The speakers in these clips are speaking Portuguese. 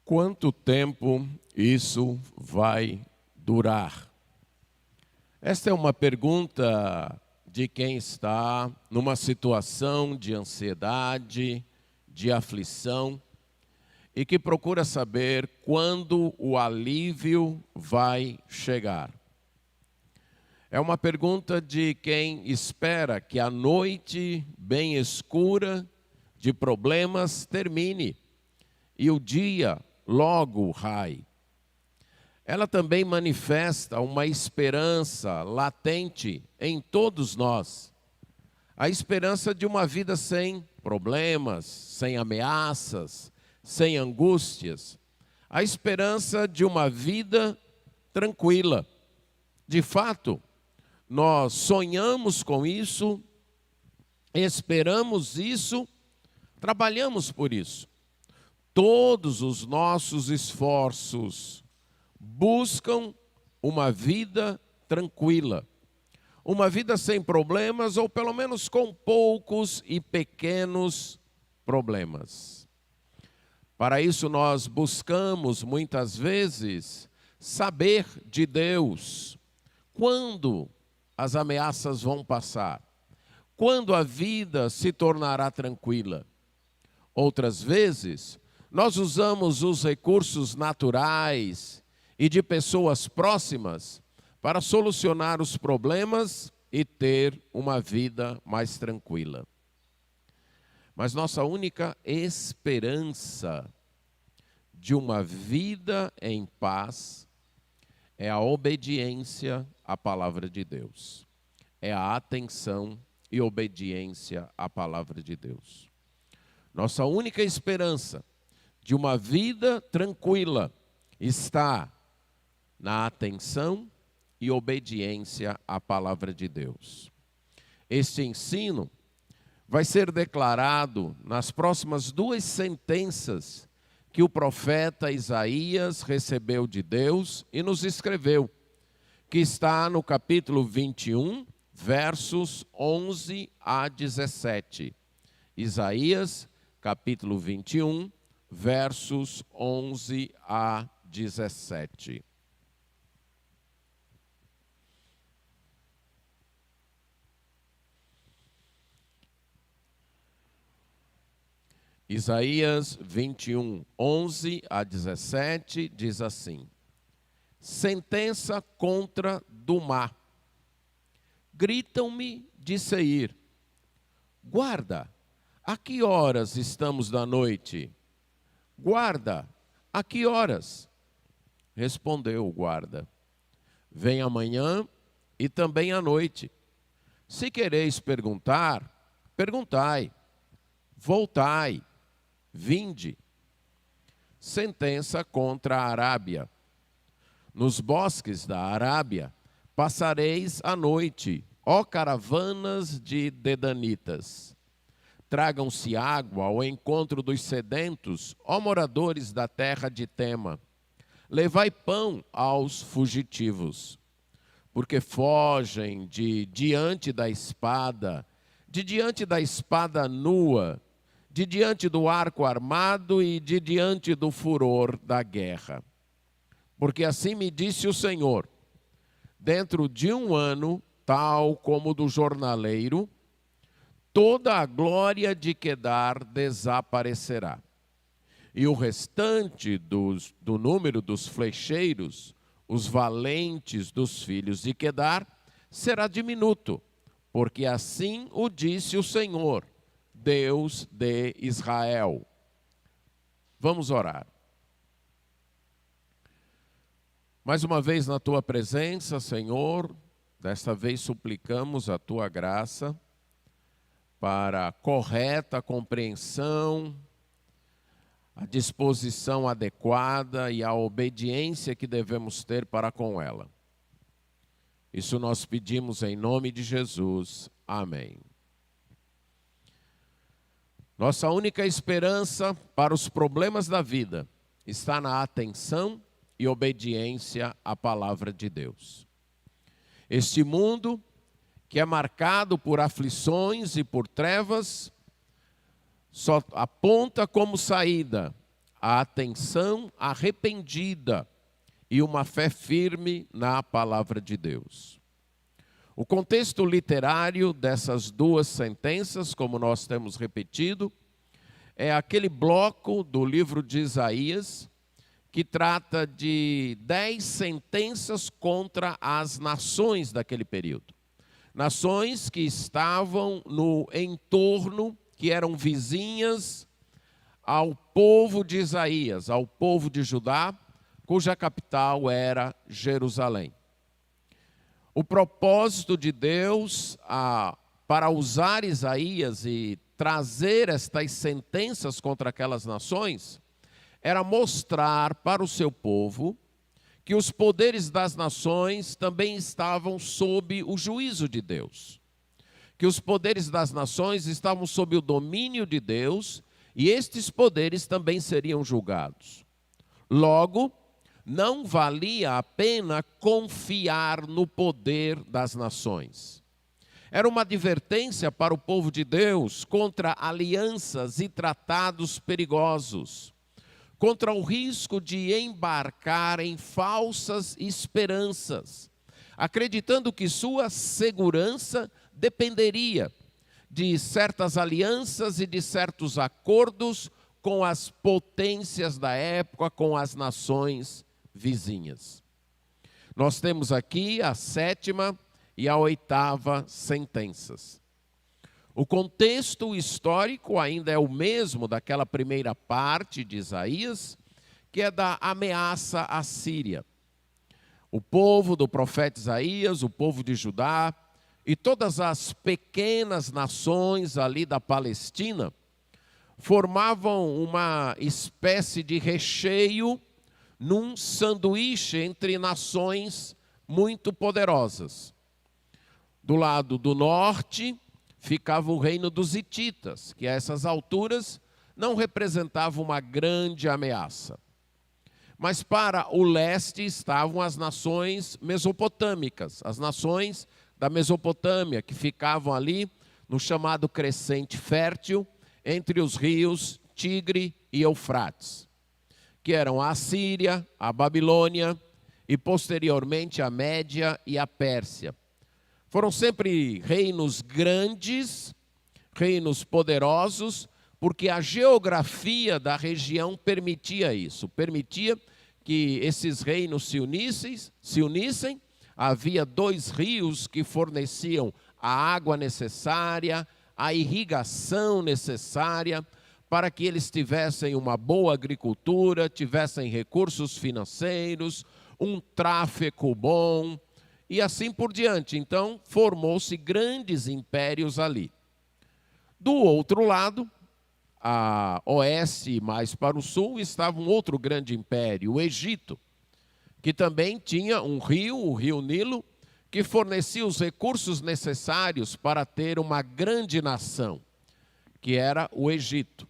Quanto tempo isso vai durar? Esta é uma pergunta de quem está numa situação de ansiedade, de aflição, e que procura saber quando o alívio vai chegar. É uma pergunta de quem espera que a noite bem escura de problemas termine e o dia logo raie. Ela também manifesta uma esperança latente em todos nós. A esperança de uma vida sem problemas, sem ameaças, sem angústias. A esperança de uma vida tranquila. De fato, nós sonhamos com isso, esperamos isso, trabalhamos por isso. Todos os nossos esforços buscam uma vida tranquila, uma vida sem problemas, ou pelo menos com poucos e pequenos problemas. Para isso nós buscamos muitas vezes saber de Deus quando as ameaças vão passar, quando a vida se tornará tranquila. Outras vezes nós usamos os recursos naturais e de pessoas próximas para solucionar os problemas e ter uma vida mais tranquila. Mas nossa única esperança de uma vida em paz é a obediência à palavra de Deus. É a atenção e obediência à palavra de Deus. Nossa única esperança de uma vida tranquila está na atenção e obediência à palavra de Deus. Este ensino vai ser declarado nas próximas duas sentenças que o profeta Isaías recebeu de Deus e nos escreveu, que está no capítulo 21, versos 11 a 17. Isaías, capítulo 21, versos 11 a 17. Isaías 21, 11 a 17, diz assim: sentença contra Dumá. Gritam-me de Seir: guarda, a que horas estamos da noite? Guarda, a que horas? Respondeu o guarda: vem amanhã e também à noite. Se quereis perguntar, perguntai. Voltai, vinde. Sentença contra a Arábia. Nos bosques da Arábia passareis a noite, ó caravanas de dedanitas. Tragam-se água ao encontro dos sedentos, ó moradores da terra de Tema. Levai pão aos fugitivos, porque fogem de diante da espada nua, de diante do arco armado e de diante do furor da guerra. Porque assim me disse o Senhor: dentro de um ano, tal como do jornaleiro, toda a glória de Quedar desaparecerá. E o restante do número dos flecheiros, os valentes dos filhos de Quedar, será diminuto, porque assim o disse o Senhor, Deus de Israel. Vamos orar. Mais uma vez na tua presença, Senhor, desta vez suplicamos a tua graça para a correta compreensão, a disposição adequada e a obediência que devemos ter para com ela. Isso nós pedimos em nome de Jesus. Amém. Nossa única esperança para os problemas da vida está na atenção e obediência à palavra de Deus. Este mundo, que é marcado por aflições e por trevas, só aponta como saída a atenção arrependida e uma fé firme na palavra de Deus. O contexto literário dessas duas sentenças, como nós temos repetido, é aquele bloco do livro de Isaías que trata de 10 sentenças contra as nações daquele período. Nações que estavam no entorno, que eram vizinhas ao povo de Isaías, ao povo de Judá, cuja capital era Jerusalém. O propósito de Deus para usar Isaías e trazer estas sentenças contra aquelas nações era mostrar para o seu povo que os poderes das nações também estavam sob o juízo de Deus. Que os poderes das nações estavam sob o domínio de Deus e estes poderes também seriam julgados. Logo, não valia a pena confiar no poder das nações. Era uma advertência para o povo de Deus contra alianças e tratados perigosos, contra o risco de embarcar em falsas esperanças, acreditando que sua segurança dependeria de certas alianças e de certos acordos com as potências da época, com as nações vizinhas. Nós temos aqui a 7ª e a 8ª sentenças. O contexto histórico ainda é o mesmo daquela primeira parte de Isaías, que é da ameaça à Síria. O povo do profeta Isaías, o povo de Judá e todas as pequenas nações ali da Palestina formavam uma espécie de recheio num sanduíche entre nações muito poderosas. Do lado do norte ficava o reino dos hititas, que a essas alturas não representava uma grande ameaça. Mas para o leste estavam as nações mesopotâmicas, as nações da Mesopotâmia, que ficavam ali no chamado crescente fértil, entre os rios Tigre e Eufrates, que eram a Assíria, a Babilônia e posteriormente a Média e a Pérsia. Foram sempre reinos grandes, reinos poderosos, porque a geografia da região permitia isso, permitia que esses reinos se unissem. Havia 2 rios que forneciam a água necessária, a irrigação necessária, para que eles tivessem uma boa agricultura, tivessem recursos financeiros, um tráfego bom, e assim por diante. Então, formou-se grandes impérios ali. Do outro lado, a oeste, mais para o sul, estava um outro grande império, o Egito, que também tinha um rio, o rio Nilo, que fornecia os recursos necessários para ter uma grande nação, que era o Egito.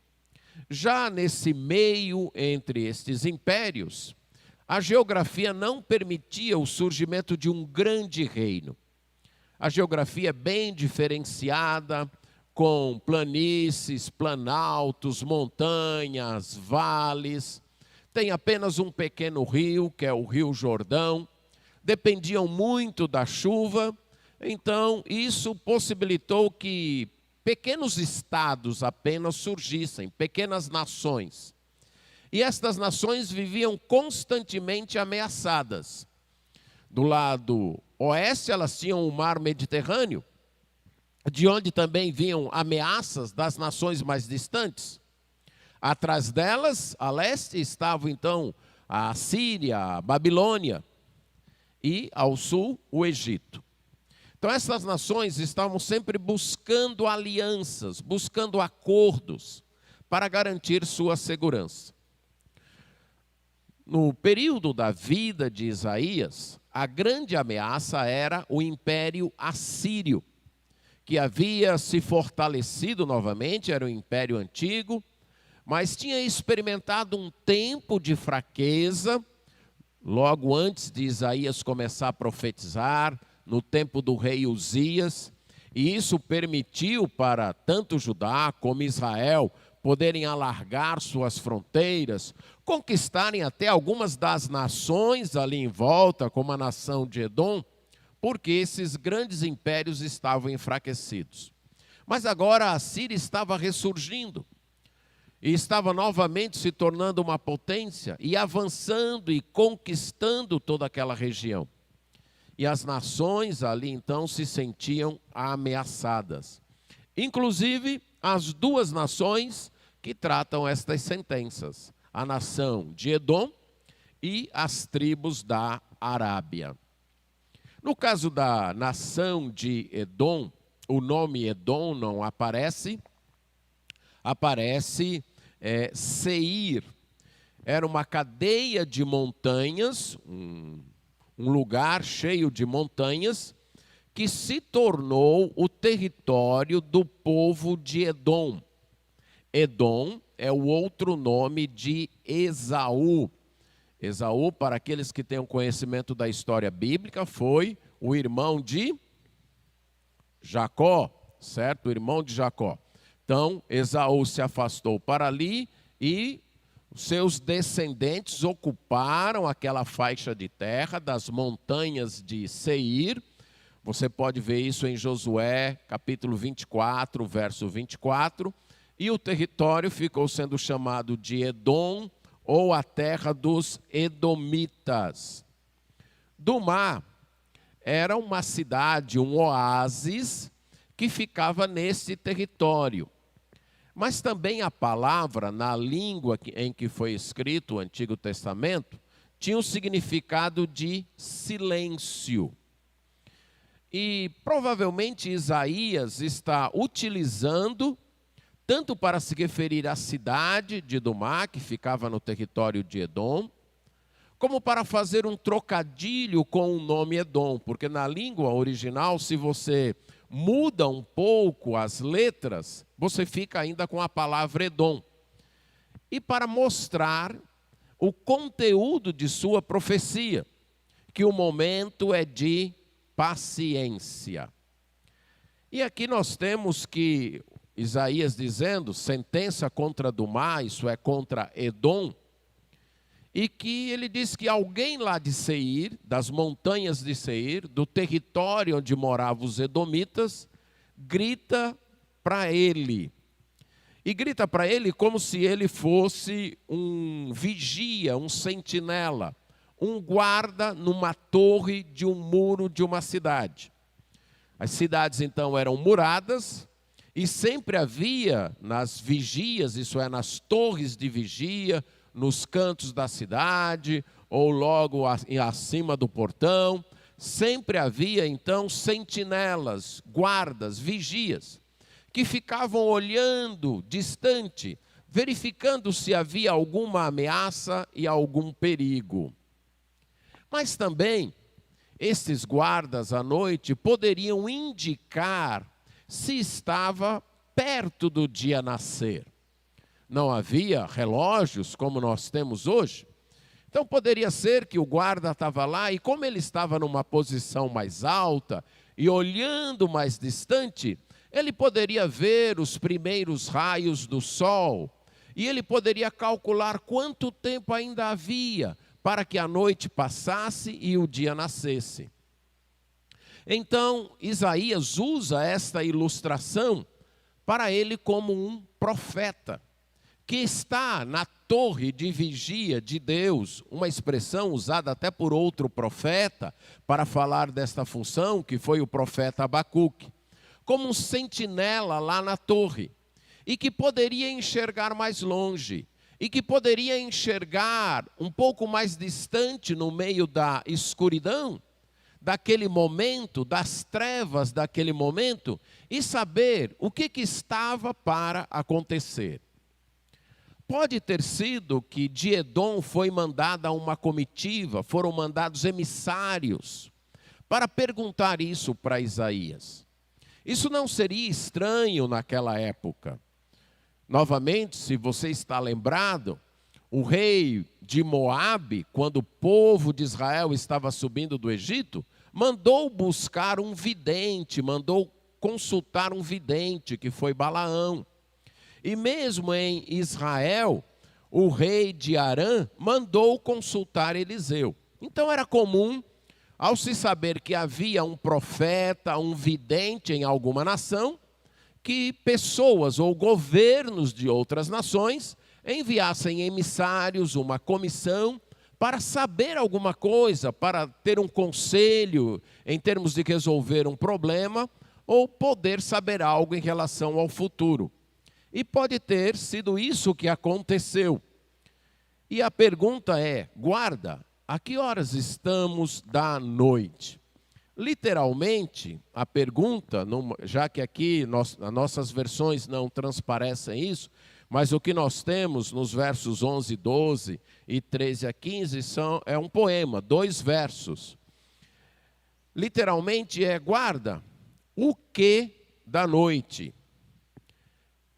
Já nesse meio entre estes impérios, a geografia não permitia o surgimento de um grande reino. A geografia é bem diferenciada, com planícies, planaltos, montanhas, vales. Tem apenas um pequeno rio, que é o Rio Jordão. Dependiam muito da chuva, então isso possibilitou que pequenos estados apenas surgissem, pequenas nações. E estas nações viviam constantemente ameaçadas. Do lado oeste, elas tinham o mar Mediterrâneo, de onde também vinham ameaças das nações mais distantes. Atrás delas, a leste, estavam então a Síria, a Babilônia, e ao sul, o Egito. Então essas nações estavam sempre buscando alianças, buscando acordos para garantir sua segurança. No período da vida de Isaías, a grande ameaça era o Império Assírio, que havia se fortalecido novamente, era um império antigo, mas tinha experimentado um tempo de fraqueza, logo antes de Isaías começar a profetizar, no tempo do rei Uzias, e isso permitiu para tanto Judá como Israel poderem alargar suas fronteiras, conquistarem até algumas das nações ali em volta, como a nação de Edom, porque esses grandes impérios estavam enfraquecidos. Mas agora a Síria estava ressurgindo, e estava novamente se tornando uma potência, e avançando e conquistando toda aquela região. E as nações ali então se sentiam ameaçadas. Inclusive as duas nações que tratam estas sentenças, a nação de Edom e as tribos da Arábia. No caso da nação de Edom, o nome Edom não aparece, aparece Seir. Era uma cadeia de montanhas, um lugar cheio de montanhas, que se tornou o território do povo de Edom. Edom é o outro nome de Esaú. Esaú, para aqueles que têm conhecimento da história bíblica, foi o irmão de Jacó, certo? O irmão de Jacó. Então, Esaú se afastou para ali e seus descendentes ocuparam aquela faixa de terra das montanhas de Seir. Você pode ver isso em Josué, capítulo 24, verso 24. E o território ficou sendo chamado de Edom, ou a terra dos Edomitas. Dumá era uma cidade, um oásis, que ficava nesse território. Mas também a palavra, na língua em que foi escrito o Antigo Testamento, tinha o significado de silêncio. E provavelmente Isaías está utilizando, tanto para se referir à cidade de Dumá, que ficava no território de Edom, como para fazer um trocadilho com o nome Edom, porque na língua original, se você muda um pouco as letras, você fica ainda com a palavra Edom. E para mostrar o conteúdo de sua profecia, que o momento é de paciência. E aqui nós temos que Isaías dizendo, sentença contra Dumá, isso é contra Edom, e que ele diz que alguém lá de Seir, das montanhas de Seir, do território onde moravam os edomitas, grita para ele. E grita para ele como se ele fosse um vigia, um sentinela, um guarda numa torre de um muro de uma cidade. As cidades então eram muradas, e sempre havia nas vigias, isso é, nas torres de vigia, nos cantos da cidade, ou logo acima do portão, sempre havia então sentinelas, guardas, vigias, que ficavam olhando distante, verificando se havia alguma ameaça e algum perigo. Mas também, estes guardas à noite poderiam indicar se estava perto do dia nascer. Não havia relógios como nós temos hoje. Então poderia ser que o guarda estava lá e como ele estava numa posição mais alta e olhando mais distante, ele poderia ver os primeiros raios do sol e ele poderia calcular quanto tempo ainda havia para que a noite passasse e o dia nascesse. Então, Isaías usa esta ilustração para ele como um profeta, que está na torre de vigia de Deus, uma expressão usada até por outro profeta, para falar desta função, que foi o profeta Abacuque, como um sentinela lá na torre, e que poderia enxergar mais longe, e que poderia enxergar um pouco mais distante no meio da escuridão, daquele momento, das trevas daquele momento, e saber o que estava para acontecer. Pode ter sido que de Edom foi mandada uma comitiva, foram mandados emissários para perguntar isso para Isaías. Isso não seria estranho naquela época. Novamente, se você está lembrado, o rei de Moabe, quando o povo de Israel estava subindo do Egito, mandou buscar um vidente, mandou consultar um vidente, que foi Balaão. E mesmo em Israel, o rei de Arã mandou consultar Eliseu. Então era comum, ao se saber que havia um profeta, um vidente em alguma nação, que pessoas ou governos de outras nações enviassem emissários, uma comissão, para saber alguma coisa, para ter um conselho em termos de resolver um problema, ou poder saber algo em relação ao futuro. E pode ter sido isso que aconteceu. E a pergunta é, guarda, a que horas estamos da noite? Literalmente, a pergunta, já que aqui as nossas versões não transparecem isso, mas o que nós temos nos versos 11, 12 e 13 a 15 é um poema, 2 versos. Literalmente é, guarda, o que da noite?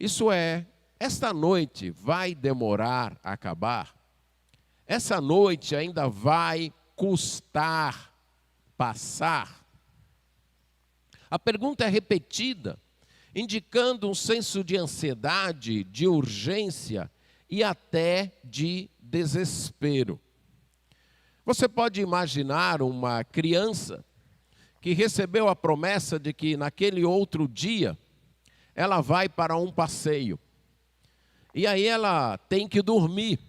Isso é, esta noite vai demorar a acabar? Essa noite ainda vai custar passar? A pergunta é repetida, indicando um senso de ansiedade, de urgência e até de desespero. Você pode imaginar uma criança que recebeu a promessa de que naquele outro dia ela vai para um passeio. E aí ela tem que dormir,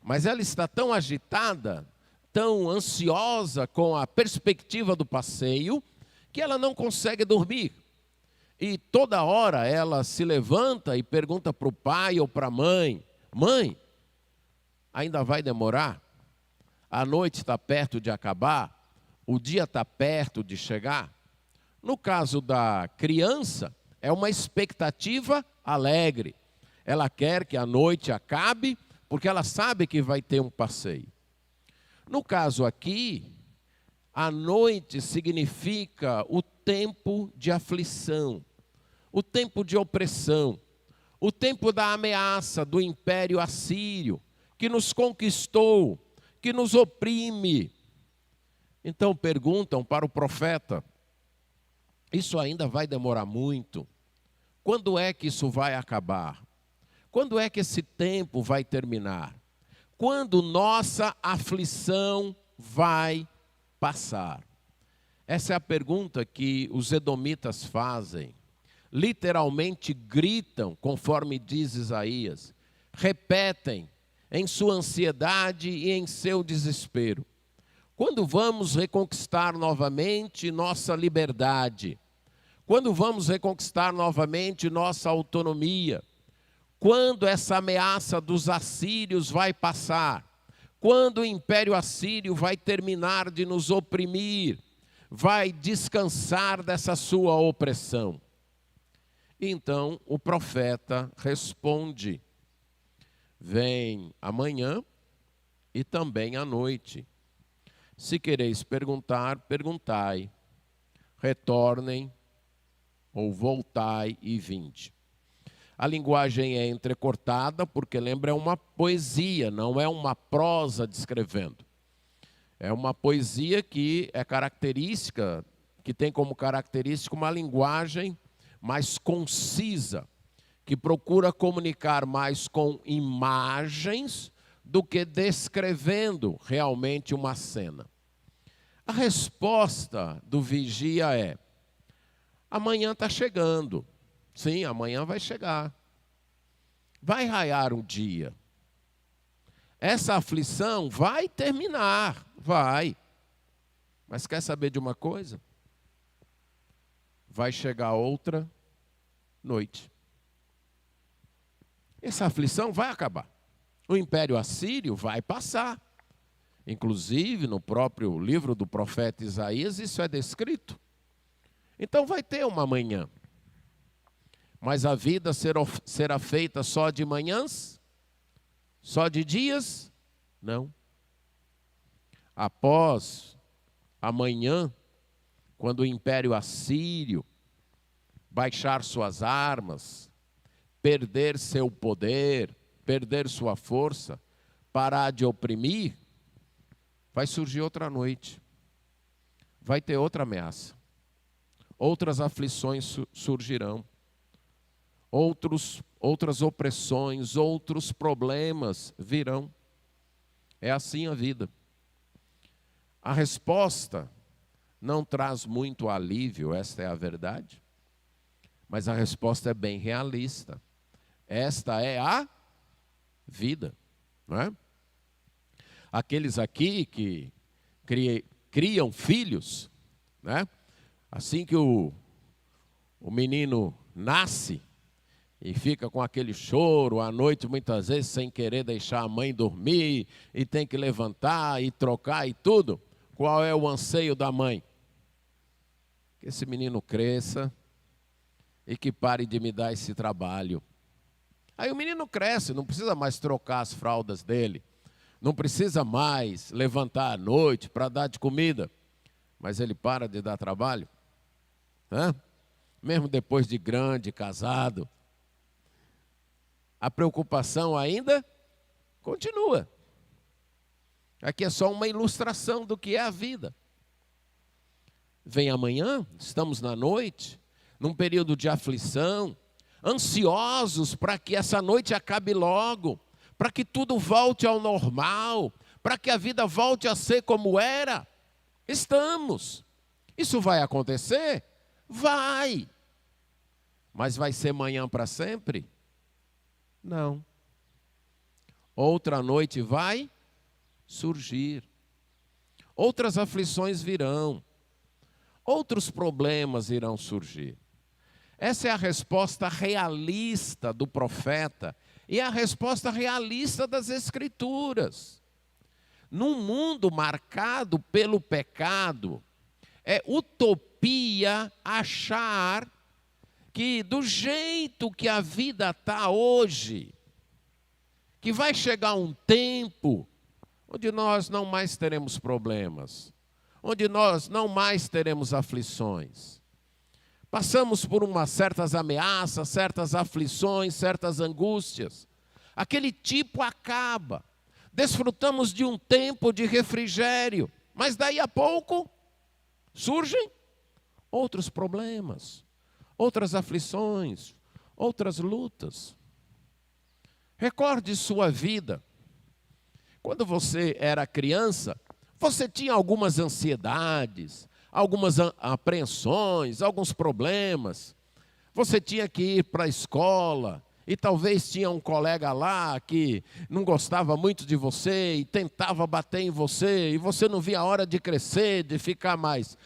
mas ela está tão agitada, tão ansiosa com a perspectiva do passeio, que ela não consegue dormir. E toda hora ela se levanta e pergunta para o pai ou para a mãe: mãe, ainda vai demorar? A noite está perto de acabar? O dia está perto de chegar? No caso da criança, é uma expectativa alegre. Ela quer que a noite acabe, porque ela sabe que vai ter um passeio. No caso aqui, a noite significa o tempo de aflição, o tempo de opressão, o tempo da ameaça do Império Assírio, que nos conquistou, que nos oprime. Então perguntam para o profeta: isso ainda vai demorar muito? Quando é que isso vai acabar? Quando é que esse tempo vai terminar? Quando nossa aflição vai passar? Essa é a pergunta que os edomitas fazem. Literalmente gritam, conforme diz Isaías. Repetem em sua ansiedade e em seu desespero. Quando vamos reconquistar novamente nossa liberdade? Quando vamos reconquistar novamente nossa autonomia? Quando essa ameaça dos assírios vai passar? Quando o Império Assírio vai terminar de nos oprimir? Vai descansar dessa sua opressão? Então o profeta responde: vem amanhã e também à noite. Se quereis perguntar, perguntai. Retornem ou voltai e vinde. A linguagem é entrecortada porque, lembra, é uma poesia, não é uma prosa descrevendo. É uma poesia que é característica, que tem como característica uma linguagem mais concisa, que procura comunicar mais com imagens do que descrevendo realmente uma cena. A resposta do vigia é: amanhã está chegando. Sim, amanhã vai chegar. Vai raiar um dia. Essa aflição vai terminar, vai. Mas quer saber de uma coisa? Vai chegar outra noite. Essa aflição vai acabar. O Império Assírio vai passar. Inclusive, no próprio livro do profeta Isaías, isso é descrito. Então vai ter uma manhã. Mas a vida será feita só de manhãs? Só de dias? Não. Após amanhã, quando o Império Assírio baixar suas armas, perder seu poder, perder sua força, parar de oprimir, vai surgir outra noite. Vai ter outra ameaça. Outras aflições surgirão. Outros outras opressões, outros problemas virão. É assim a vida. A resposta não traz muito alívio, esta é a verdade, mas a resposta é bem realista. Esta é a vida, não é? Aqueles aqui que criam filhos, né? Assim que o menino nasce e fica com aquele choro à noite, muitas vezes sem querer deixar a mãe dormir, e tem que levantar e trocar e tudo. Qual é o anseio da mãe? Que esse menino cresça e que pare de me dar esse trabalho. Aí o menino cresce, não precisa mais trocar as fraldas dele, não precisa mais levantar à noite para dar de comida, mas ele para de dar trabalho, né? Mesmo depois de grande, casado, a preocupação ainda continua. Aqui é só uma ilustração do que é a vida. Vem amanhã, estamos na noite, num período de aflição, ansiosos para que essa noite acabe logo, para que tudo volte ao normal, para que a vida volte a ser como era. Estamos. Isso vai acontecer? Vai. Mas vai ser amanhã para sempre? Não. Outra noite vai surgir. Outras aflições virão. Outros problemas irão surgir. Essa é a resposta realista do profeta e a resposta realista das Escrituras. Num mundo marcado pelo pecado, é utopia achar que do jeito que a vida está hoje, que vai chegar um tempo onde nós não mais teremos problemas, onde nós não mais teremos aflições. Passamos por certas ameaças, certas aflições, certas angústias. Aquele tipo acaba. Desfrutamos de um tempo de refrigério, mas daí a pouco surgem outros problemas, outras aflições, outras lutas. Recorde sua vida. Quando você era criança, você tinha algumas ansiedades, algumas apreensões, alguns problemas. Você tinha que ir para a escola e talvez tinha um colega lá que não gostava muito de você e tentava bater em você, e você não via a hora de crescer, de ficar mais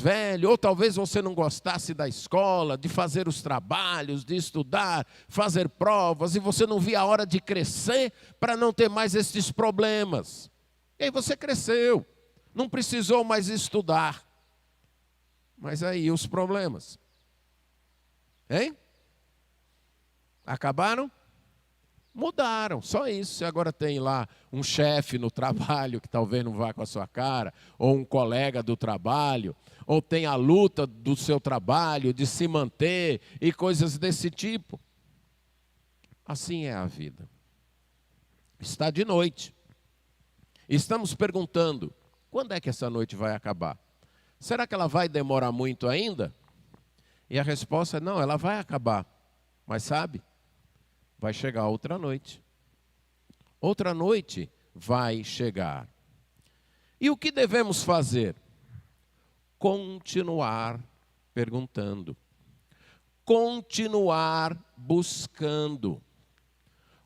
velho, ou talvez você não gostasse da escola, de fazer os trabalhos, de estudar, fazer provas, e você não via a hora de crescer para não ter mais esses problemas. E aí você cresceu, não precisou mais estudar. Mas aí os problemas, hein? Acabaram? Mudaram, só isso. Você agora tem lá um chefe no trabalho que talvez não vá com a sua cara, ou um colega do trabalho, ou tem a luta do seu trabalho de se manter e coisas desse tipo. Assim é a vida. Está de noite. Estamos perguntando, quando é que essa noite vai acabar? Será que ela vai demorar muito ainda? E a resposta é não, ela vai acabar. Mas sabe, vai chegar outra noite. Outra noite vai chegar. E o que devemos fazer? Continuar perguntando. Continuar buscando.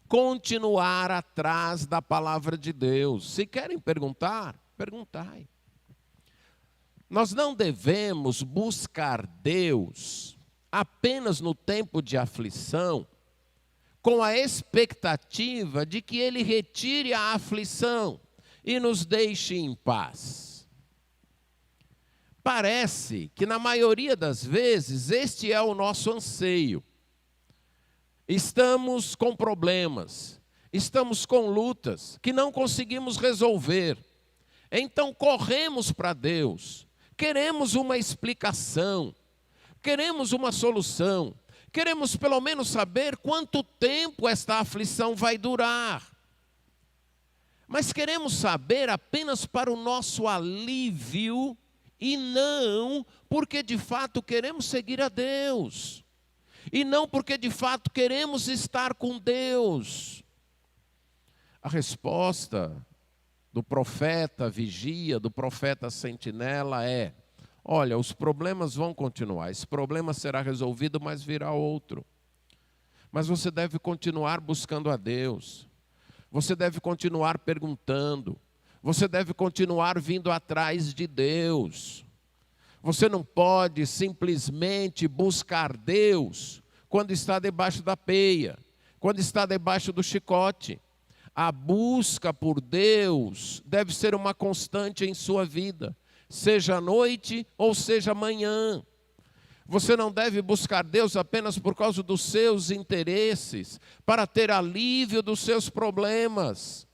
Continuar atrás da palavra de Deus. Se querem perguntar, perguntai. Nós não devemos buscar Deus apenas no tempo de aflição, com a expectativa de que Ele retire a aflição e nos deixe em paz. Parece que na maioria das vezes este é o nosso anseio. Estamos com problemas, estamos com lutas que não conseguimos resolver. Então corremos para Deus, queremos uma explicação, queremos uma solução, queremos pelo menos saber quanto tempo esta aflição vai durar. Mas queremos saber apenas para o nosso alívio e não porque de fato queremos seguir a Deus. e não porque de fato queremos estar com Deus. A resposta do profeta vigia, do profeta sentinela é: olha, os problemas vão continuar, esse problema será resolvido, mas virá outro. Mas você deve continuar buscando a Deus, você deve continuar perguntando, você deve continuar vindo atrás de Deus. Você não pode simplesmente buscar Deus quando está debaixo da peia, quando está debaixo do chicote. A busca por Deus deve ser uma constante em sua vida, seja à noite ou seja amanhã. Você não deve buscar Deus apenas por causa dos seus interesses, para ter alívio dos seus problemas.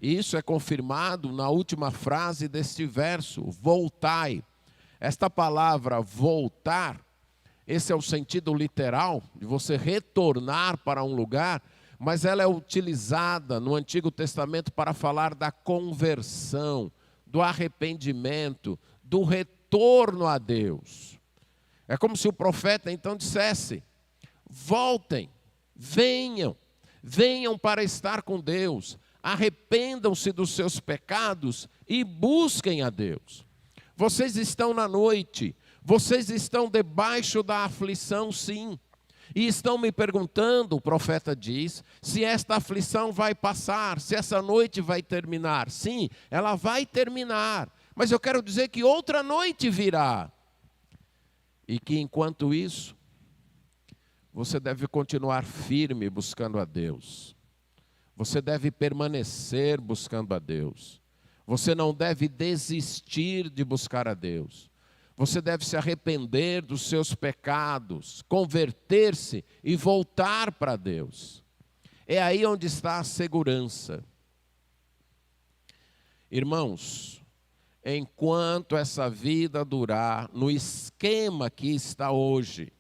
E isso é confirmado na última frase deste verso: voltai. Esta palavra voltar, esse é o sentido literal, de você retornar para um lugar, mas ela é utilizada no Antigo Testamento para falar da conversão, do arrependimento, do retorno a Deus. É como se o profeta então dissesse: voltem, venham para estar com Deus, arrependam-se dos seus pecados e busquem a Deus. Vocês estão na noite, vocês estão debaixo da aflição, sim. E estão me perguntando, o profeta diz, se esta aflição vai passar, se essa noite vai terminar. Sim, ela vai terminar, mas eu quero dizer que outra noite virá. E que enquanto isso, você deve continuar firme buscando a Deus. Você deve permanecer buscando a Deus. Você não deve desistir de buscar a Deus. Você deve se arrepender dos seus pecados, converter-se e voltar para Deus. É aí onde está a segurança. Irmãos, enquanto essa vida durar no esquema que está hoje,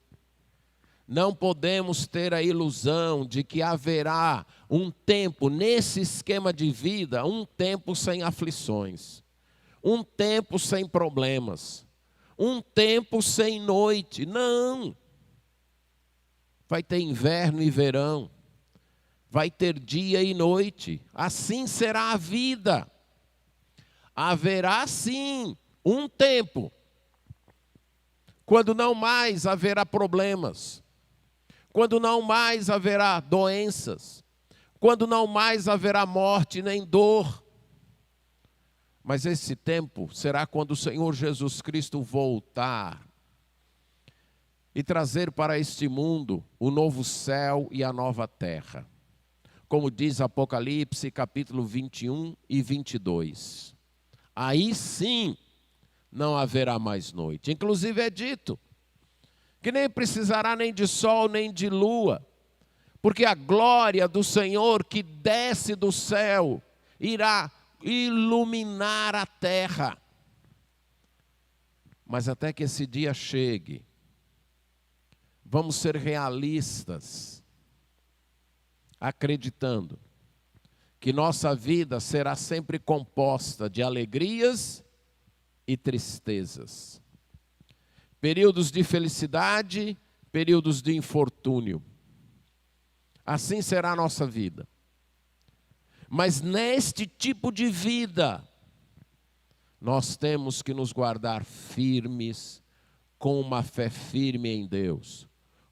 não podemos ter a ilusão de que haverá um tempo, nesse esquema de vida, um tempo sem aflições, um tempo sem problemas, um tempo sem noite. Não! Vai ter inverno e verão, vai ter dia e noite, assim será a vida. Haverá sim um tempo, quando não mais haverá problemas, quando não mais haverá doenças, quando não mais haverá morte nem dor. Mas esse tempo será quando o Senhor Jesus Cristo voltar e trazer para este mundo o novo céu e a nova terra. Como diz Apocalipse capítulo 21 e 22. Aí sim não haverá mais noite. Inclusive é dito que nem precisará nem de sol nem de lua, porque a glória do Senhor que desce do céu irá iluminar a terra. Mas até que esse dia chegue, vamos ser realistas, acreditando que nossa vida será sempre composta de alegrias e tristezas. Períodos de felicidade, períodos de infortúnio. Assim será a nossa vida. Mas neste tipo de vida, nós temos que nos guardar firmes, com uma fé firme em Deus,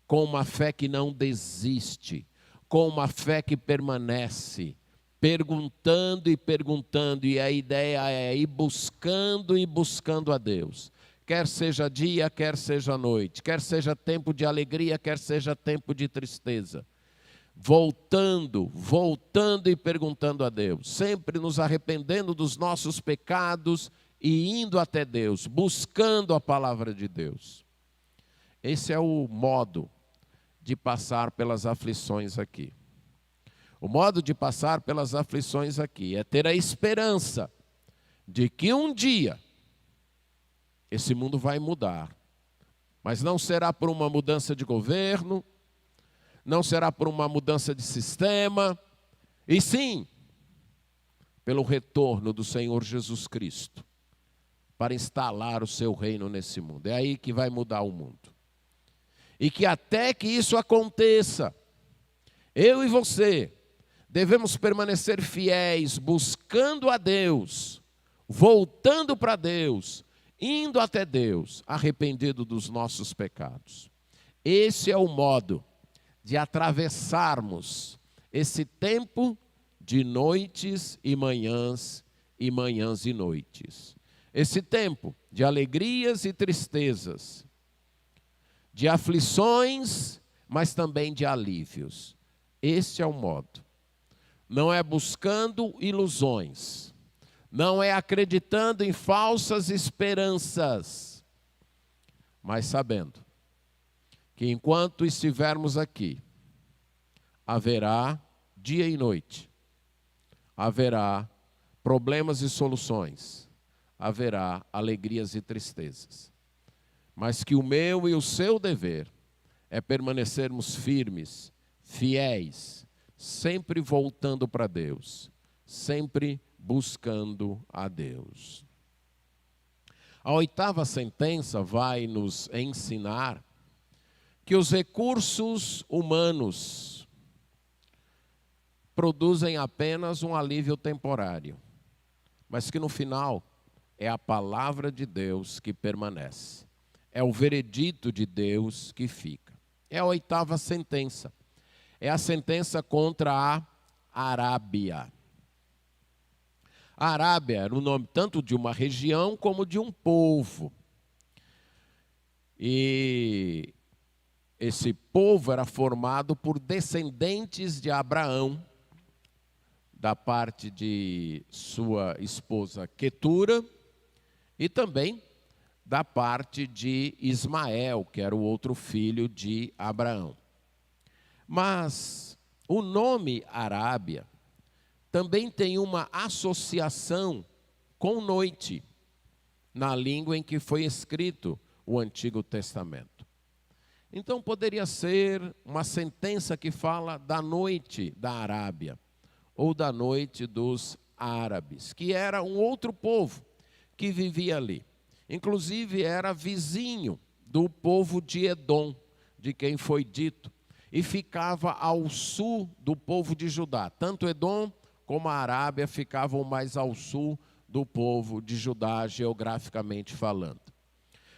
com uma fé que não desiste, com uma fé que permanece, perguntando e perguntando, e a ideia é ir buscando e buscando a Deus. Quer seja dia, quer seja noite, quer seja tempo de alegria, quer seja tempo de tristeza. Voltando e perguntando a Deus, sempre nos arrependendo dos nossos pecados e indo até Deus, buscando a palavra de Deus. Esse é o modo de passar pelas aflições aqui. O modo de passar pelas aflições aqui é ter a esperança de que um dia esse mundo vai mudar, mas não será por uma mudança de governo, não será por uma mudança de sistema, e sim pelo retorno do Senhor Jesus Cristo, para instalar o seu reino nesse mundo. É aí que vai mudar o mundo. E que até que isso aconteça, eu e você devemos permanecer fiéis, buscando a Deus, voltando para Deus, indo até Deus, arrependido dos nossos pecados. Esse é o modo de atravessarmos esse tempo de noites e manhãs e noites. Esse tempo de alegrias e tristezas, de aflições, mas também de alívios. Esse é o modo. Não é buscando ilusões, não é acreditando em falsas esperanças, mas sabendo que enquanto estivermos aqui, haverá dia e noite, haverá problemas e soluções, haverá alegrias e tristezas. Mas que o meu e o seu dever é permanecermos firmes, fiéis, sempre voltando para Deus, sempre buscando a Deus. A 8ª sentença vai nos ensinar que os recursos humanos produzem apenas um alívio temporário, mas que no final é a palavra de Deus que permanece. É o veredito de Deus que fica. É a 8ª sentença. É a sentença contra a Arábia. A Arábia era o nome tanto de uma região como de um povo. E esse povo era formado por descendentes de Abraão, da parte de sua esposa Quetura, e também da parte de Ismael, que era o outro filho de Abraão. Mas o nome Arábia também tem uma associação com noite, na língua em que foi escrito o Antigo Testamento. Então poderia ser uma sentença que fala da noite da Arábia, ou da noite dos árabes, que era um outro povo que vivia ali. Inclusive era vizinho do povo de Edom, de quem foi dito, e ficava ao sul do povo de Judá. Tanto Edom como a Arábia ficavam mais ao sul do povo de Judá, geograficamente falando.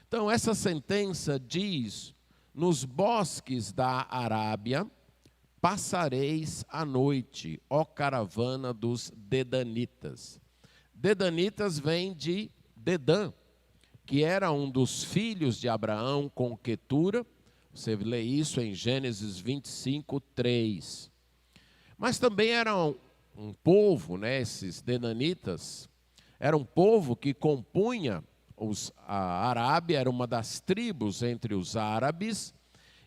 Então essa sentença diz: nos bosques da Arábia passareis a noite, ó caravana dos Dedanitas. Dedanitas vem de Dedã, que era um dos filhos de Abraão com Quetura. Você lê isso em Gênesis 25, 3. Mas também era um povo, né, esses Dedanitas, era um povo que compunha a Arábia, era uma das tribos entre os árabes,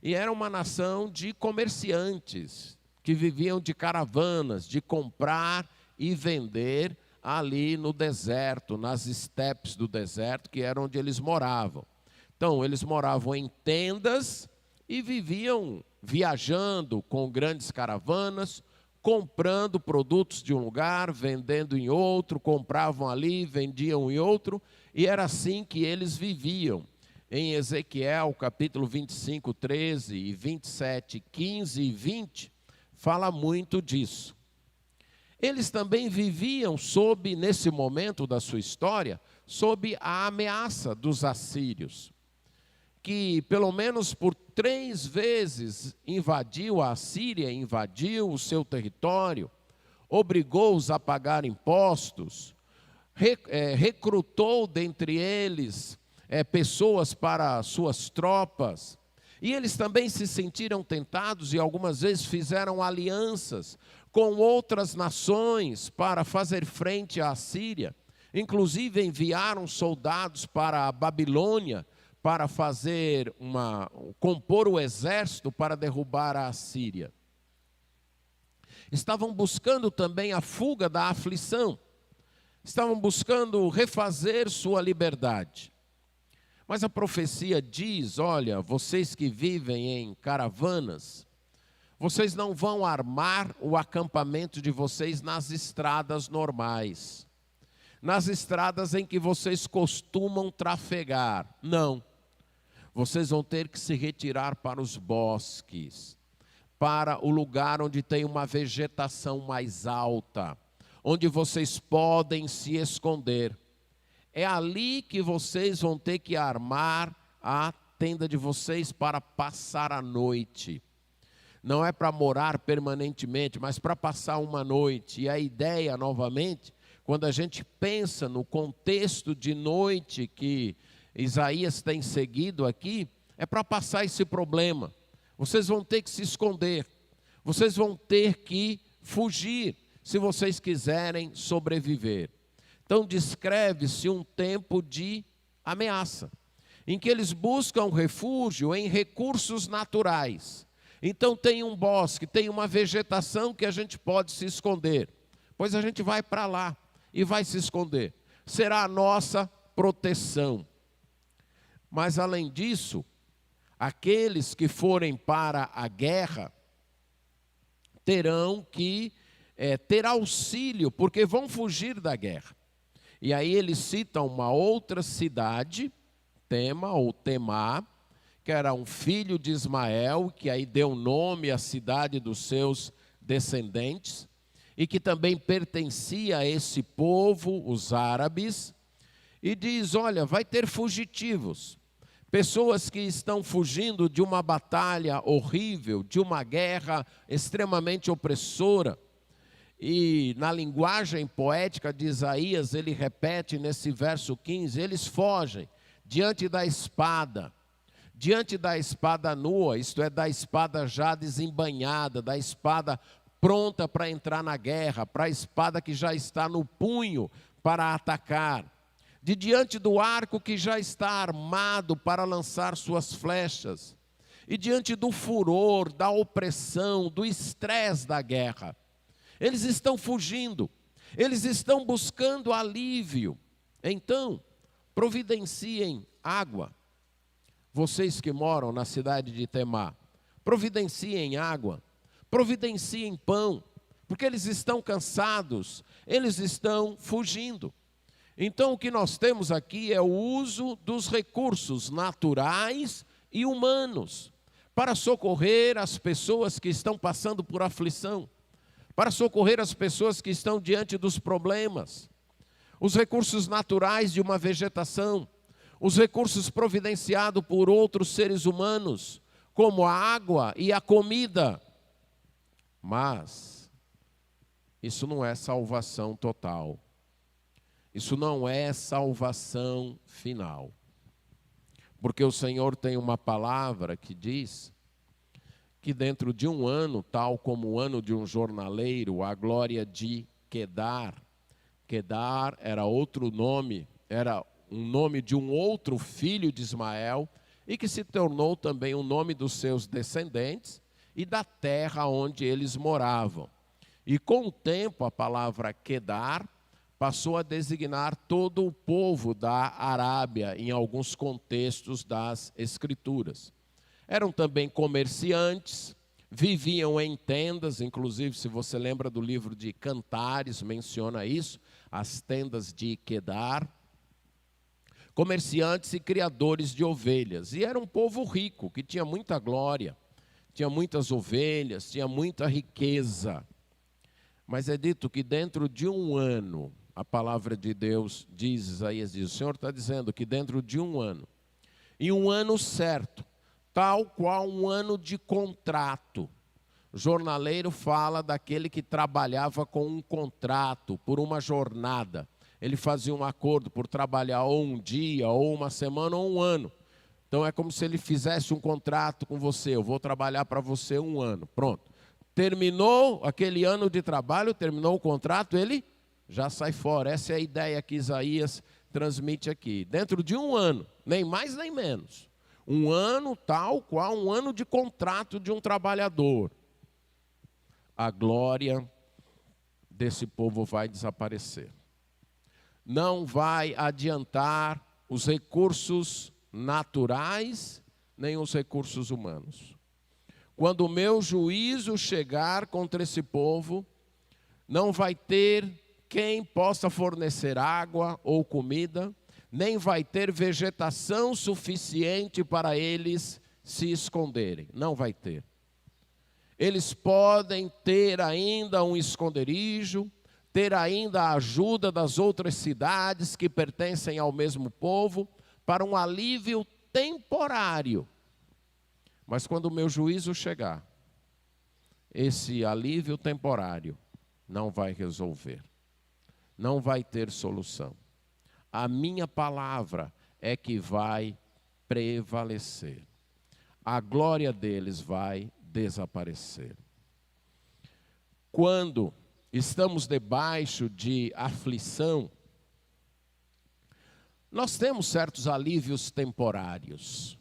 e era uma nação de comerciantes, que viviam de caravanas, de comprar e vender ali no deserto, nas estepes do deserto, que era onde eles moravam. Então, eles moravam em tendas e viviam viajando com grandes caravanas, comprando produtos de um lugar, vendendo em outro, compravam ali, vendiam em outro, e era assim que eles viviam. Em Ezequiel, capítulo 25, 13 e 27, 15 e 20, fala muito disso. Eles também viviam nesse momento da sua história, sob a ameaça dos assírios, que pelo menos por 3 vezes invadiu a Síria, invadiu o seu território, obrigou-os a pagar impostos, recrutou dentre eles pessoas para suas tropas, e eles também se sentiram tentados e algumas vezes fizeram alianças com outras nações para fazer frente à Síria. Inclusive enviaram soldados para a Babilônia para compor o exército para derrubar a Síria. Estavam buscando também a fuga da aflição, estavam buscando refazer sua liberdade. Mas a profecia diz: olha, vocês que vivem em caravanas, vocês não vão armar o acampamento de vocês nas estradas normais, nas estradas em que vocês costumam trafegar. Não. vocês vão ter que se retirar para os bosques, para o lugar onde tem uma vegetação mais alta, onde vocês podem se esconder. É ali que vocês vão ter que armar a tenda de vocês para passar a noite. Não é para morar permanentemente, mas para passar uma noite. E a ideia, novamente, quando a gente pensa no contexto de noite que Isaías tem seguido aqui, é para passar esse problema. Vocês vão ter que se esconder, vocês vão ter que fugir, se vocês quiserem sobreviver. Então descreve-se um tempo de ameaça, em que eles buscam refúgio em recursos naturais. Então tem um bosque, tem uma vegetação que a gente pode se esconder. Pois a gente vai para lá e vai se esconder. Será a nossa proteção. Mas além disso, aqueles que forem para a guerra terão que ter auxílio, porque vão fugir da guerra. E aí eles citam uma outra cidade, Tema ou Temá, que era um filho de Ismael, que aí deu nome à cidade dos seus descendentes, e que também pertencia a esse povo, os árabes, e diz, olha, vai ter fugitivos, pessoas que estão fugindo de uma batalha horrível, de uma guerra extremamente opressora. E na linguagem poética de Isaías, ele repete nesse verso 15, eles fogem diante da espada nua, isto é, da espada já desembainhada, da espada pronta para entrar na guerra, para a espada que já está no punho para atacar, de diante do arco que já está armado para lançar suas flechas, e diante do furor, da opressão, do estresse da guerra. Eles estão fugindo, eles estão buscando alívio. Então, providenciem água. Vocês que moram na cidade de Temá, providenciem água, providenciem pão, porque eles estão cansados, eles estão fugindo. Então o que nós temos aqui é o uso dos recursos naturais e humanos para socorrer as pessoas que estão passando por aflição, para socorrer as pessoas que estão diante dos problemas. Os recursos naturais de uma vegetação, os recursos providenciados por outros seres humanos, como a água e a comida. Mas isso não é salvação total. Isso não é salvação final. Porque o Senhor tem uma palavra que diz que dentro de um ano, tal como o ano de um jornaleiro, a glória de Quedar. Quedar era outro nome, era um nome de um outro filho de Ismael, e que se tornou também o nome dos seus descendentes e da terra onde eles moravam. E com o tempo a palavra Quedar passou a designar todo o povo da Arábia, em alguns contextos das Escrituras. Eram também comerciantes, viviam em tendas, inclusive se você lembra do livro de Cantares, menciona isso, as tendas de Quedar. Comerciantes e criadores de ovelhas. E era um povo rico, que tinha muita glória, tinha muitas ovelhas, tinha muita riqueza. Mas é dito que dentro de um ano, a palavra de Deus diz, Isaías diz, o Senhor está dizendo que dentro de um ano, e um ano certo, tal qual um ano de contrato. O jornaleiro fala daquele que trabalhava com um contrato, por uma jornada. Ele fazia um acordo por trabalhar ou um dia, ou uma semana, ou um ano. Então é como se ele fizesse um contrato com você, eu vou trabalhar para você um ano, pronto. Terminou aquele ano de trabalho, terminou o contrato, ele já sai fora. Essa é a ideia que Isaías transmite aqui. Dentro de um ano, nem mais nem menos. Um ano tal qual um ano de contrato de um trabalhador. A glória desse povo vai desaparecer. Não vai adiantar os recursos naturais, nem os recursos humanos. Quando o meu juízo chegar contra esse povo, não vai ter quem possa fornecer água ou comida, nem vai ter vegetação suficiente para eles se esconderem. Não vai ter. Eles podem ter ainda um esconderijo, ter ainda a ajuda das outras cidades que pertencem ao mesmo povo, para um alívio temporário. Mas quando o meu juízo chegar, esse alívio temporário não vai resolver. Não vai ter solução. A minha palavra é que vai prevalecer. A glória deles vai desaparecer. Quando estamos debaixo de aflição, nós temos certos alívios temporários.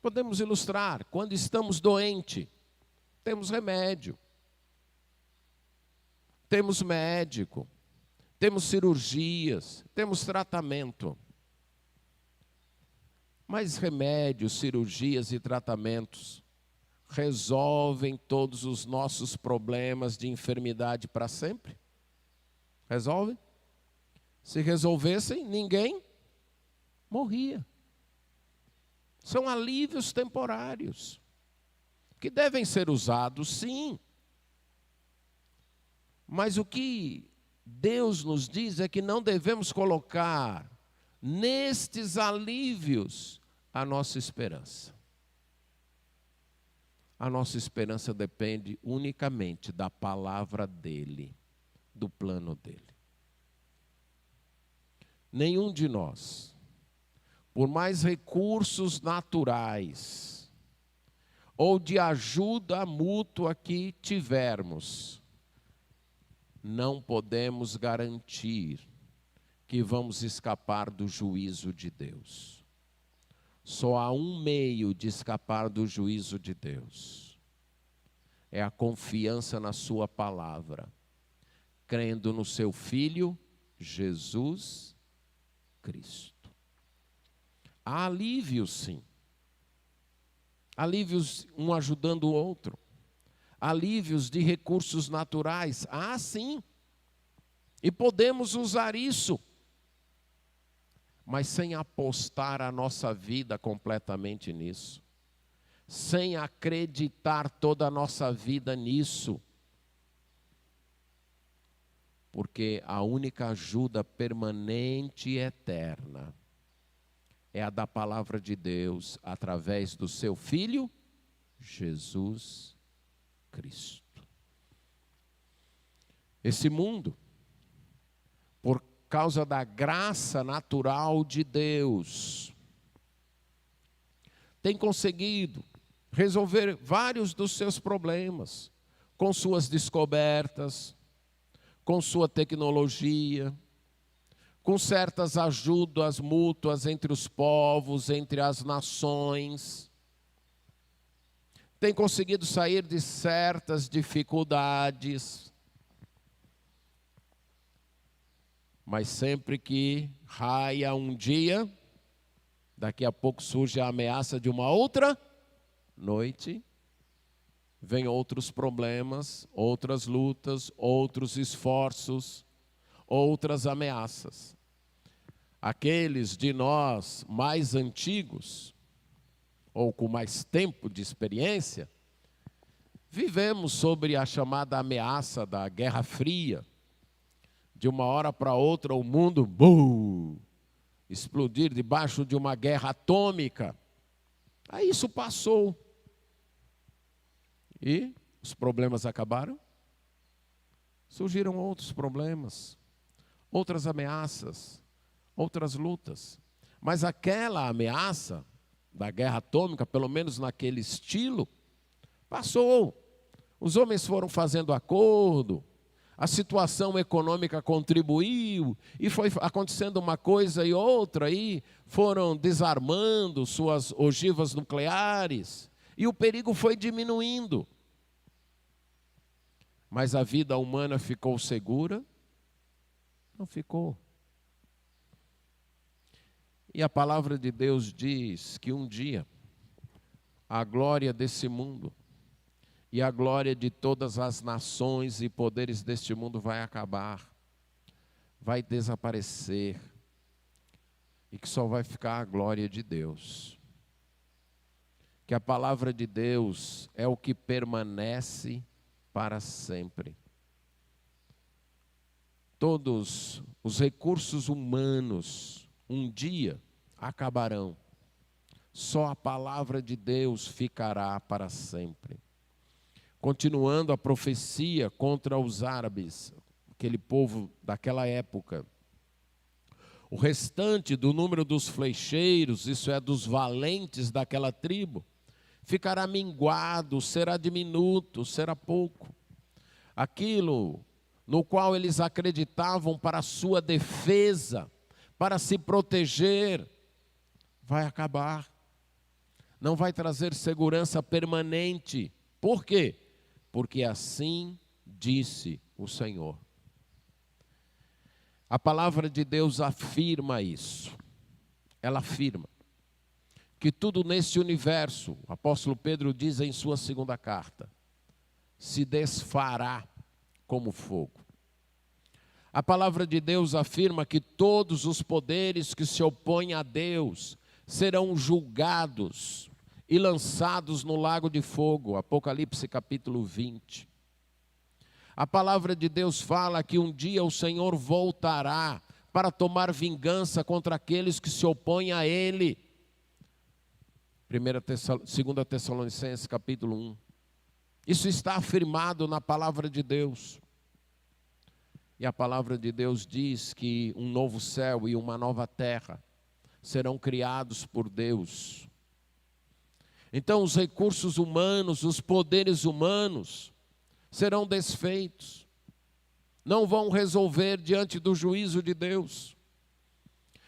Podemos ilustrar, quando estamos doentes, temos remédio, temos médico, temos cirurgias, temos tratamento. Mas remédios, cirurgias e tratamentos resolvem todos os nossos problemas de enfermidade para sempre? Resolvem? Se resolvessem, ninguém morria. São alívios temporários, que devem ser usados, sim. Mas o que Deus nos diz é que não devemos colocar nestes alívios a nossa esperança. A nossa esperança depende unicamente da palavra dele, do plano dele. Nenhum de nós, por mais recursos naturais ou de ajuda mútua que tivermos, não podemos garantir que vamos escapar do juízo de Deus. Só há um meio de escapar do juízo de Deus. É a confiança na sua palavra, crendo no seu Filho, Jesus Cristo. Há alívios, sim. Alívios um ajudando o outro. Alívios de recursos naturais. Há, sim. E podemos usar isso. Mas sem apostar a nossa vida completamente nisso. Sem acreditar toda a nossa vida nisso. Porque a única ajuda permanente e eterna é a da palavra de Deus, através do seu Filho, Jesus Cristo. Esse mundo, por causa da graça natural de Deus, tem conseguido resolver vários dos seus problemas, com suas descobertas, com sua tecnologia, com certas ajudas mútuas entre os povos, entre as nações. Tem conseguido sair de certas dificuldades. Mas sempre que raia um dia, daqui a pouco surge a ameaça de uma outra noite, vem outros problemas, outras lutas, outros esforços, outras ameaças. Aqueles de nós mais antigos, ou com mais tempo de experiência, vivemos sobre a chamada ameaça da Guerra Fria. De uma hora para outra o mundo, explodir debaixo de uma guerra atômica. Aí isso passou. E os problemas acabaram. Surgiram outros problemas, outras ameaças, outras lutas. Mas aquela ameaça da guerra atômica, pelo menos naquele estilo, passou. Os homens foram fazendo acordo, a situação econômica contribuiu, e foi acontecendo uma coisa e outra, e foram desarmando suas ogivas nucleares, e o perigo foi diminuindo. Mas a vida humana ficou segura? Não ficou. E a palavra de Deus diz que um dia a glória desse mundo e a glória de todas as nações e poderes deste mundo vai acabar, vai desaparecer. e que só vai ficar a glória de Deus. Que a palavra de Deus é o que permanece para sempre. Todos os recursos humanos um dia acabarão. Só a palavra de Deus ficará para sempre. Continuando a profecia contra os árabes, aquele povo daquela época. O restante do número dos flecheiros, isso é, dos valentes daquela tribo, ficará minguado, será diminuto, será pouco. Aquilo no qual eles acreditavam para a sua defesa, para se proteger, vai acabar. Não vai trazer segurança permanente. Por quê? Porque assim disse o Senhor. A palavra de Deus afirma isso. Ela afirma que tudo nesse universo, o apóstolo Pedro diz em sua segunda carta, se desfará como fogo. A palavra de Deus afirma que todos os poderes que se opõem a Deus serão julgados e lançados no lago de fogo. Apocalipse capítulo 20. A palavra de Deus fala que um dia o Senhor voltará para tomar vingança contra aqueles que se opõem a Ele. 2 Tessalonicenses capítulo 1. Isso está afirmado na palavra de Deus. E a palavra de Deus diz que um novo céu e uma nova terra serão criados por Deus. Então os recursos humanos, os poderes humanos serão desfeitos. Não vão resolver diante do juízo de Deus.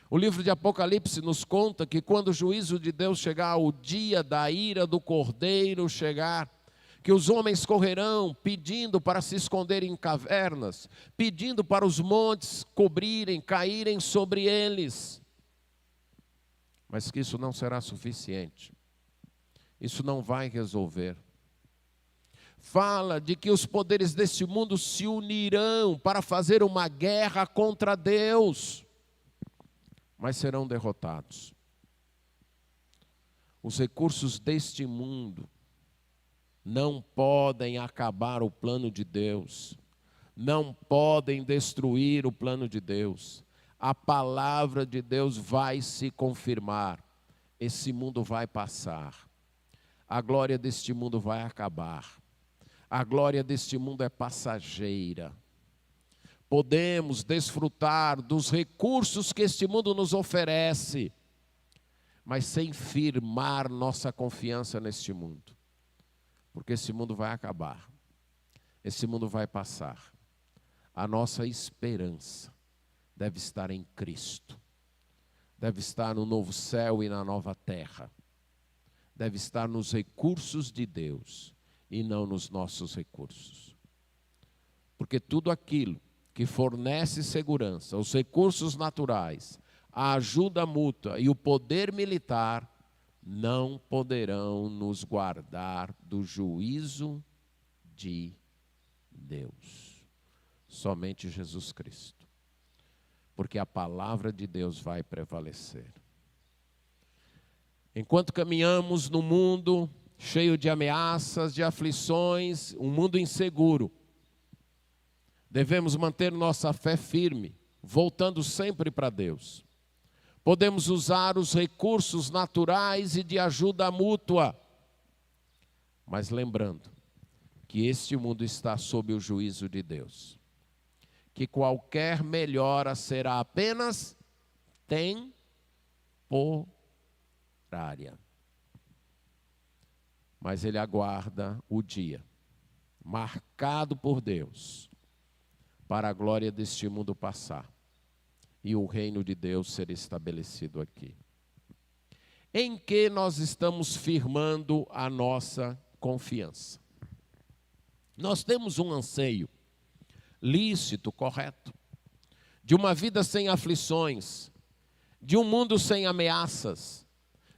O livro de Apocalipse nos conta que quando o juízo de Deus chegar, o dia da ira do Cordeiro chegar, que os homens correrão pedindo para se esconderem em cavernas, pedindo para os montes cobrirem, caírem sobre eles. Mas que isso não será suficiente. Isso não vai resolver. Fala de que os poderes deste mundo se unirão para fazer uma guerra contra Deus, mas serão derrotados. Os recursos deste mundo não podem acabar o plano de Deus, não podem destruir o plano de Deus. A palavra de Deus vai se confirmar. Esse mundo vai passar. A glória deste mundo vai acabar. A glória deste mundo é passageira. Podemos desfrutar dos recursos que este mundo nos oferece, mas sem firmar nossa confiança neste mundo. Porque esse mundo vai acabar. Esse mundo vai passar. A nossa esperança deve estar em Cristo. Deve estar no novo céu e na nova terra. Deve estar nos recursos de Deus e não nos nossos recursos. Porque tudo aquilo que fornece segurança, os recursos naturais, a ajuda mútua e o poder militar, não poderão nos guardar do juízo de Deus. Somente Jesus Cristo. Porque a palavra de Deus vai prevalecer. Enquanto caminhamos no mundo cheio de ameaças, de aflições, um mundo inseguro, devemos manter nossa fé firme, voltando sempre para Deus. Podemos usar os recursos naturais e de ajuda mútua, mas lembrando que este mundo está sob o juízo de Deus, que qualquer melhora será apenas temporária. Mas Ele aguarda o dia, marcado por Deus, para a glória deste mundo passar e o reino de Deus ser estabelecido aqui. Em que nós estamos firmando a nossa confiança? Nós temos um anseio lícito, correto, de uma vida sem aflições, de um mundo sem ameaças,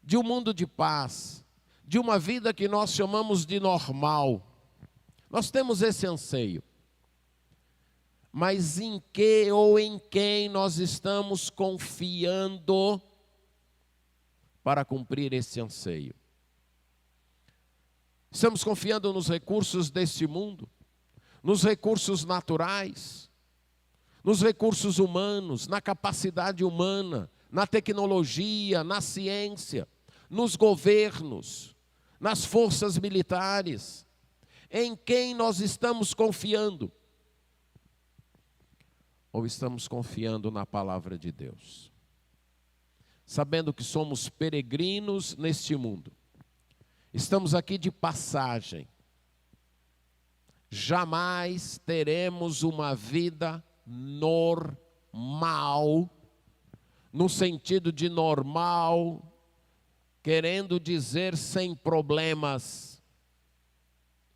de um mundo de paz, de uma vida que nós chamamos de normal. Nós temos esse anseio. Mas em que ou em quem nós estamos confiando para cumprir esse anseio. Estamos confiando nos recursos deste mundo, nos recursos naturais, nos recursos humanos, na capacidade humana, na tecnologia, na ciência, nos governos, nas forças militares. Em quem nós estamos confiando? Ou estamos confiando na palavra de Deus? Sabendo que somos peregrinos neste mundo. Estamos aqui de passagem. Jamais teremos uma vida normal, no sentido de normal, querendo dizer sem problemas.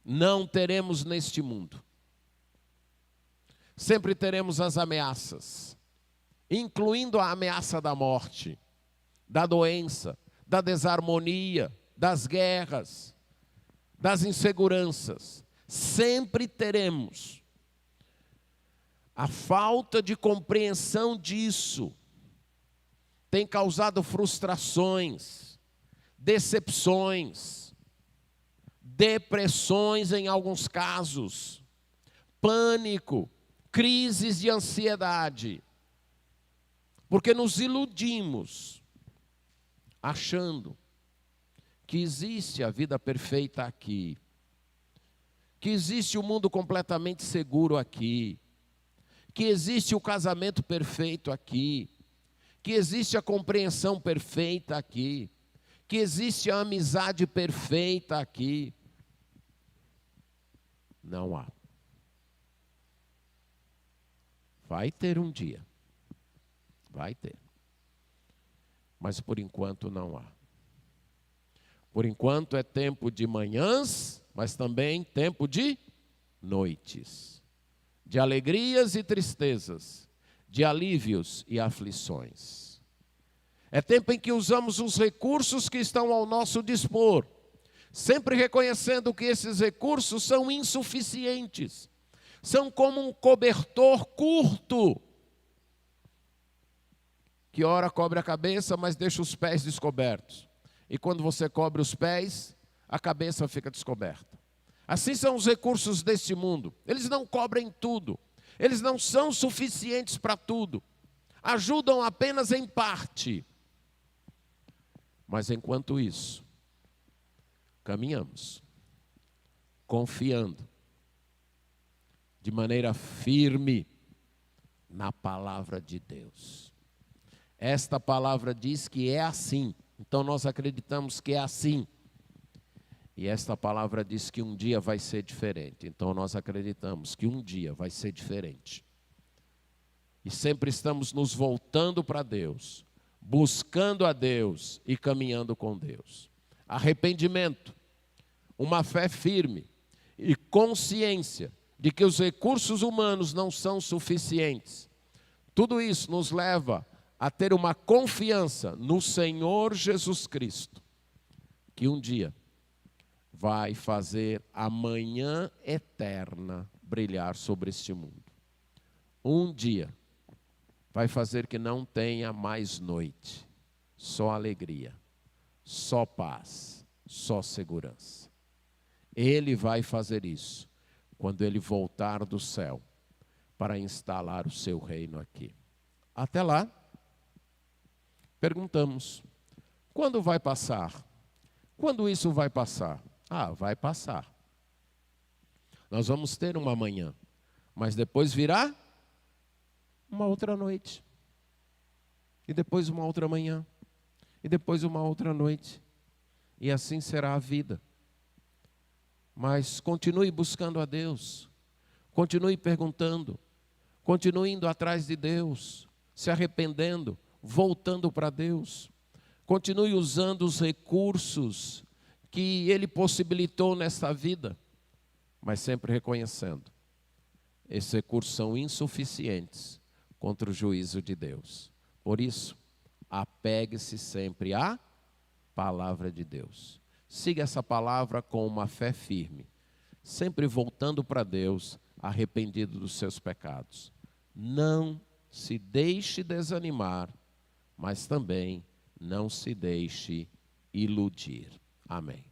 Não teremos neste mundo. Sempre teremos as ameaças, incluindo a ameaça da morte, da doença, da desarmonia, das guerras, das inseguranças. Sempre teremos. A falta de compreensão disso tem causado frustrações, decepções, depressões em alguns casos, pânico, crises de ansiedade, porque nos iludimos, achando que existe a vida perfeita aqui, que existe o mundo completamente seguro aqui, que existe o casamento perfeito aqui, que existe a compreensão perfeita aqui, que existe a amizade perfeita aqui. Não há. Vai ter um dia. Vai ter. Mas por enquanto não há. Por enquanto é tempo de manhãs, mas também tempo de noites. De alegrias e tristezas, de alívios e aflições. É tempo em que usamos os recursos que estão ao nosso dispor, sempre reconhecendo que esses recursos são insuficientes. São como um cobertor curto, que ora cobre a cabeça, mas deixa os pés descobertos. E quando você cobre os pés, a cabeça fica descoberta. Assim são os recursos deste mundo. Eles não cobrem tudo. Eles não são suficientes para tudo. Ajudam apenas em parte. Mas enquanto isso, caminhamos, confiando, de maneira firme, na palavra de Deus. Esta palavra diz que é assim. Então nós acreditamos que é assim. E esta palavra diz que um dia vai ser diferente. Então nós acreditamos que um dia vai ser diferente. E sempre estamos nos voltando para Deus, buscando a Deus e caminhando com Deus. Arrependimento, uma fé firme e consciência de que os recursos humanos não são suficientes. Tudo isso nos leva a ter uma confiança no Senhor Jesus Cristo, que um dia vai fazer a manhã eterna brilhar sobre este mundo. Um dia vai fazer que não tenha mais noite, só alegria, só paz, só segurança. Ele vai fazer isso quando ele voltar do céu para instalar o seu reino aqui. Até lá, perguntamos, quando vai passar? Quando isso vai passar? Ah, vai passar. Nós vamos ter uma manhã, mas depois virá uma outra noite. E depois uma outra manhã. E depois uma outra noite. E assim será a vida. Mas continue buscando a Deus. Continue perguntando. Continue indo atrás de Deus. Se arrependendo. Voltando para Deus. Continue usando os recursos que Ele possibilitou nesta vida. Mas sempre reconhecendo. Esses recursos são insuficientes contra o juízo de Deus. Por isso, apegue-se sempre à palavra de Deus. Siga essa palavra com uma fé firme, sempre voltando para Deus, arrependido dos seus pecados. Não se deixe desanimar, mas também não se deixe iludir. Amém.